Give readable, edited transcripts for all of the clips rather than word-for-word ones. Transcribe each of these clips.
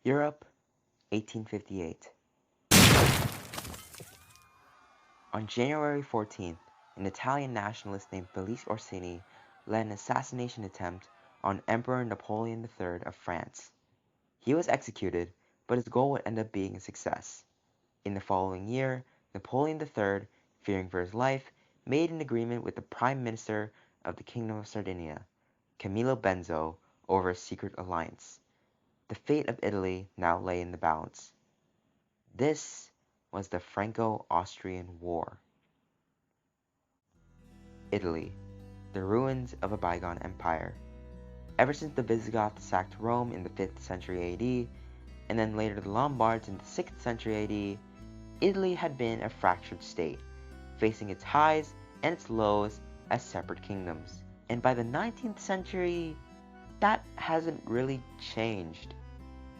Europe, 1858. On January 14th, an Italian nationalist named Felice Orsini led an assassination attempt on Emperor Napoleon III of France. He was executed, but his goal would end up being a success. In the following year, Napoleon III, fearing for his life, made an agreement with the Prime Minister of the Kingdom of Sardinia, Camillo Benso, over a secret alliance. The fate of Italy now lay in the balance. This was the Franco-Austrian War. Italy, the ruins of a bygone empire. Ever since the Visigoths sacked Rome in the 5th century AD, and then later the Lombards in the 6th century AD, Italy had been a fractured state, facing its highs and its lows as separate kingdoms. And by the 19th century, that hasn't really changed.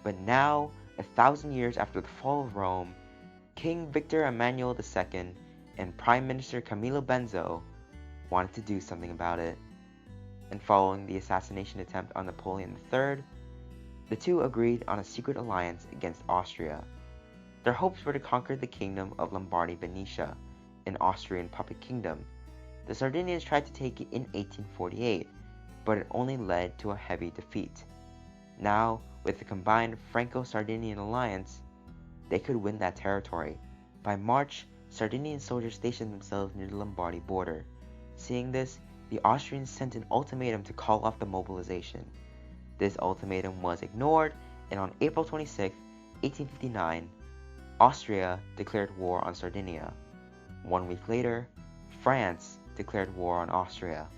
But now, 1,000 years after the fall of Rome, King Victor Emmanuel II and Prime Minister Camillo Benso wanted to do something about it. And following the assassination attempt on Napoleon III, the two agreed on a secret alliance against Austria. Their hopes were to conquer the kingdom of Lombardy-Venetia, an Austrian puppet kingdom. The Sardinians tried to take it in 1848, but it only led to a heavy defeat. Now, with the combined Franco-Sardinian alliance, they could win that territory. By March, Sardinian soldiers stationed themselves near the Lombardy border. Seeing this, the Austrians sent an ultimatum to call off the mobilization. This ultimatum was ignored, and on April 26, 1859, Austria declared war on Sardinia. 1 week later, France declared war on Austria.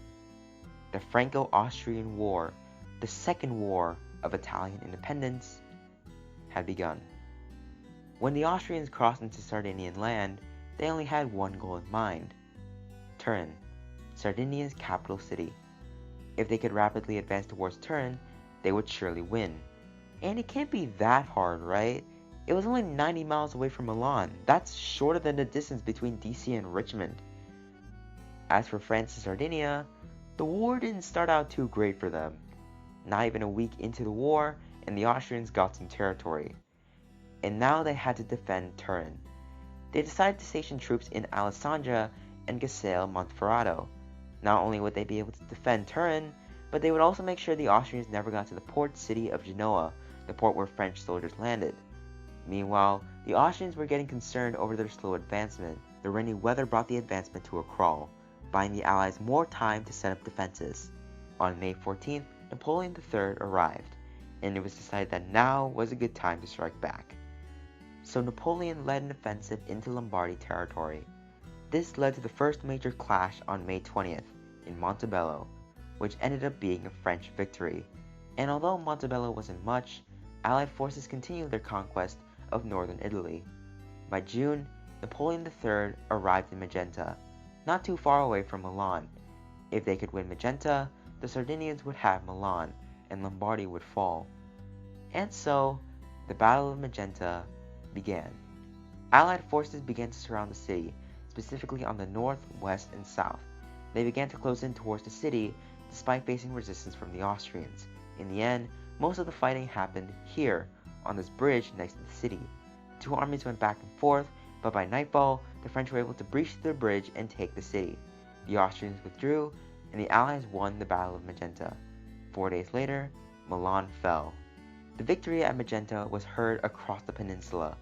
The Franco-Austrian War, the second war of Italian independence, had begun. When the Austrians crossed into Sardinian land, they only had one goal in mind: Turin, Sardinia's capital city. If they could rapidly advance towards Turin, they would surely win. And it can't be that hard, right? It was only 90 miles away from Milan. That's shorter than the distance between DC and Richmond. As for France and Sardinia, the war didn't start out too great for them. Not even a week into the war, and the Austrians got some territory. And now they had to defend Turin. They decided to station troops in Alessandria and Casale Monferrato. Not only would they be able to defend Turin, but they would also make sure the Austrians never got to the port city of Genoa, the port where French soldiers landed. Meanwhile, the Austrians were getting concerned over their slow advancement. The rainy weather brought the advancement to a crawl, buying the Allies more time to set up defenses. On May 14th, Napoleon III arrived, and it was decided that now was a good time to strike back. So Napoleon led an offensive into Lombardy territory. This led to the first major clash on May 20th in Montebello, which ended up being a French victory. And although Montebello wasn't much, Allied forces continued their conquest of northern Italy. By June, Napoleon III arrived in Magenta, not too far away from Milan. If they could win Magenta, the Sardinians would have Milan, and Lombardy would fall. And so, the Battle of Magenta began. Allied forces began to surround the city, specifically on the north, west, and south. They began to close in towards the city, despite facing resistance from the Austrians. In the end, most of the fighting happened here, on this bridge next to the city. The two armies went back and forth, but by nightfall, the French were able to breach through the bridge and take the city. The Austrians withdrew, and the Allies won the Battle of Magenta. 4 days later, Milan fell. The victory at Magenta was heard across the peninsula.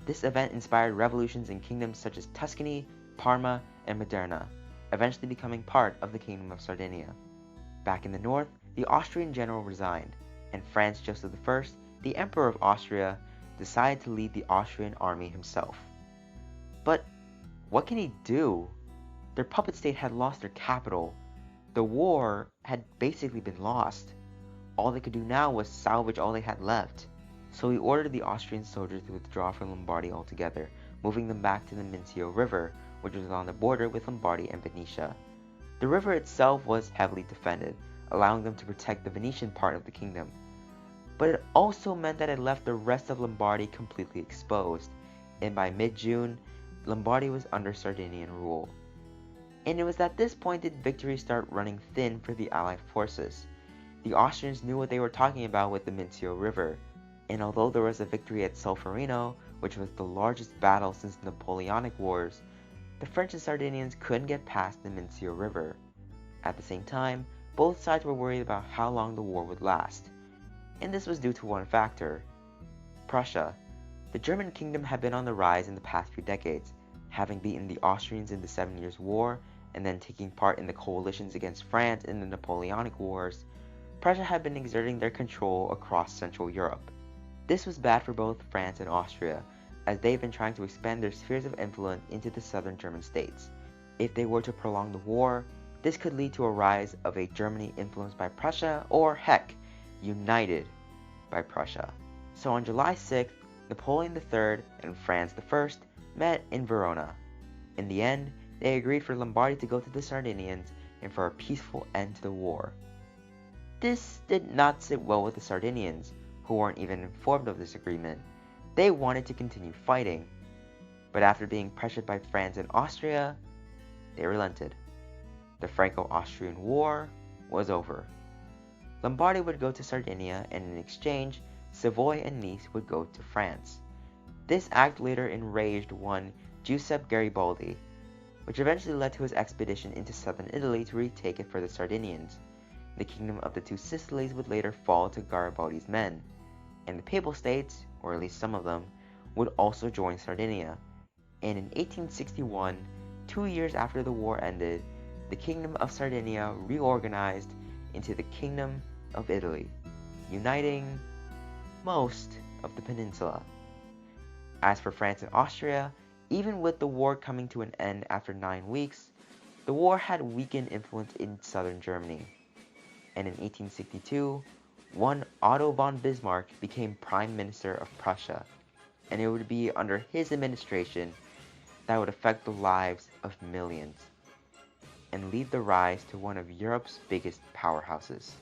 This event inspired revolutions in kingdoms such as Tuscany, Parma, and Modena, eventually becoming part of the Kingdom of Sardinia. Back in the north, the Austrian general resigned, and Franz Joseph I, the Emperor of Austria, decided to lead the Austrian army himself. But what can he do? Their puppet state had lost their capital. The war had basically been lost. All they could do now was salvage all they had left. So he ordered the Austrian soldiers to withdraw from Lombardy altogether, moving them back to the Mincio River, which was on the border with Lombardy and Venetia. The river itself was heavily defended, allowing them to protect the Venetian part of the kingdom. But it also meant that it left the rest of Lombardy completely exposed, and by mid-June, Lombardy was under Sardinian rule. And it was at this point that victories started running thin for the Allied forces. The Austrians knew what they were talking about with the Mincio River, and although there was a victory at Solferino, which was the largest battle since the Napoleonic Wars, the French and Sardinians couldn't get past the Mincio River. At the same time, both sides were worried about how long the war would last, and this was due to one factor: Prussia. The German kingdom had been on the rise in the past few decades, having beaten the Austrians in the 7 Years' War and then taking part in the coalitions against France in the Napoleonic Wars. Prussia had been exerting their control across Central Europe. This was bad for both France and Austria, as they've been trying to expand their spheres of influence into the southern German states. If they were to prolong the war, this could lead to a rise of a Germany influenced by Prussia, or heck, united by Prussia. So on July 6th, Napoleon III and Franz I met in Verona. In the end, they agreed for Lombardy to go to the Sardinians and for a peaceful end to the war. This did not sit well with the Sardinians, who weren't even informed of this agreement. They wanted to continue fighting, but after being pressured by France and Austria, they relented. The Franco-Austrian War was over. Lombardy would go to Sardinia, and in exchange, Savoy and Nice would go to France. This act later enraged one Giuseppe Garibaldi, which eventually led to his expedition into southern Italy to retake it for the Sardinians. The kingdom of the two Sicilies would later fall to Garibaldi's men, and the Papal States, or at least some of them, would also join Sardinia. And in 1861, 2 years after the war ended, the Kingdom of Sardinia reorganized into the Kingdom of Italy, uniting most of the peninsula. As for France and Austria, even with the war coming to an end after 9 weeks, the war had weakened influence in southern Germany. And in 1862, one Otto von Bismarck became Prime Minister of Prussia, and it would be under his administration that would affect the lives of millions and lead the rise to one of Europe's biggest powerhouses.